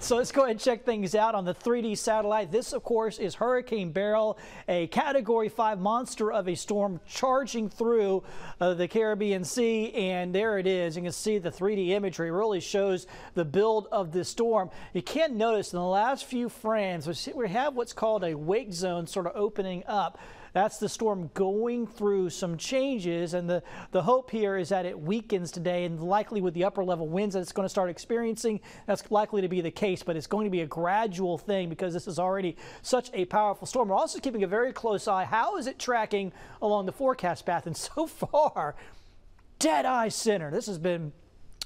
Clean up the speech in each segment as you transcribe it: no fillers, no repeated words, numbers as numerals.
So let's go ahead and check things out on the 3D satellite. This, of course, is Hurricane Beryl, a Category 5 monster of a storm charging through the Caribbean Sea. And there it is. You can see the 3D imagery really shows the build of this storm. You can notice in the last few frames, we have what's called a wake zone sort of opening up. That's the storm going through some changes, and the hope here is that it weakens today, and likely with the upper level winds that it's going to start experiencing, that's likely to be the case, but it's going to be a gradual thing because this is already such a powerful storm. We're also keeping a very close eye. How is it tracking along the forecast path? And so far, dead eye center. This has been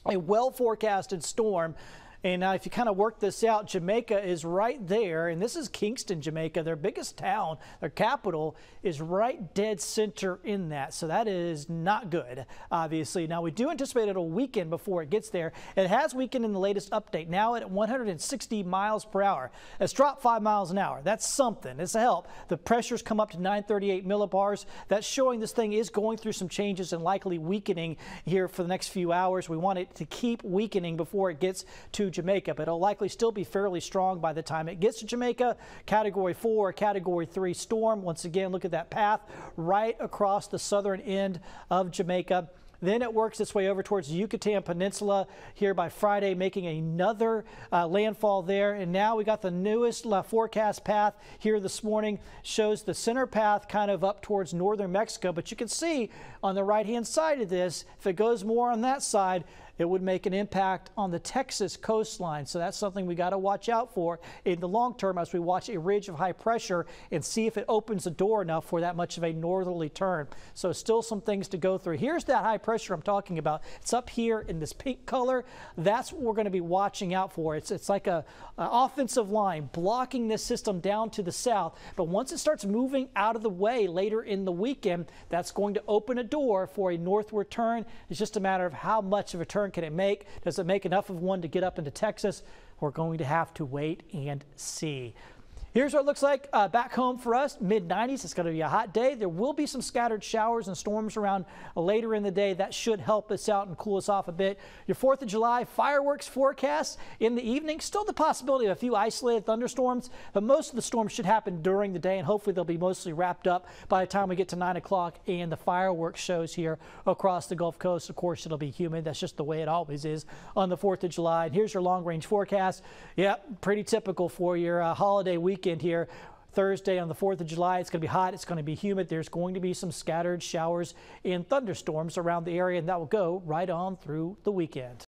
a well forecasted storm. And now if you kind of work this out, Jamaica is right there, and this is Kingston, Jamaica, their biggest town, their capital is right dead center in that. So that is not good, obviously. Now we do anticipate it'll weaken before it gets there. It has weakened in the latest update, now at 160 miles per hour. It's dropped 5 miles an hour. That's something. It's a help. The pressures come up to 938 millibars. That's showing this thing is going through some changes and likely weakening here for the next few hours. We want it to keep weakening before it gets to Jamaica, but it'll likely still be fairly strong by the time it gets to Jamaica. Category 4, Category 3 storm. Once again, look at that path right across the southern end of Jamaica. Then it works its way over towards the Yucatan Peninsula here by Friday, making another landfall there. And now we got the newest forecast path here this morning. Shows the center path kind of up towards northern Mexico. But you can see on the right-hand side of this, if it goes more on that side, it would make an impact on the Texas coastline. So that's something we got to watch out for in the long term as we watch a ridge of high pressure and see if it opens the door enough for that much of a northerly turn. So still some things to go through. Here's that high pressure I'm talking about. It's up here in this pink color. That's what we're going to be watching out for. It's like a offensive line blocking this system down to the south. But once it starts moving out of the way later in the weekend, that's going to open a door for a northward turn. It's just a matter of how much of a turn can it make? Does it make enough of one to get up into Texas? We're going to have to wait and see. Here's what it looks like back home for us, mid-90s. It's going to be a hot day. There will be some scattered showers and storms around later in the day. That should help us out and cool us off a bit. Your 4th of July fireworks forecast in the evening. Still the possibility of a few isolated thunderstorms, but most of the storms should happen during the day, and hopefully they'll be mostly wrapped up by the time we get to 9 o'clock and the fireworks shows here across the Gulf Coast. Of course, it'll be humid. That's just the way it always is on the 4th of July. And here's your long-range forecast. Yeah, pretty typical for your holiday weekend here. Thursday on the 4th of July, it's going to be hot, it's going to be humid. There's going to be some scattered showers and thunderstorms around the area, and that will go right on through the weekend.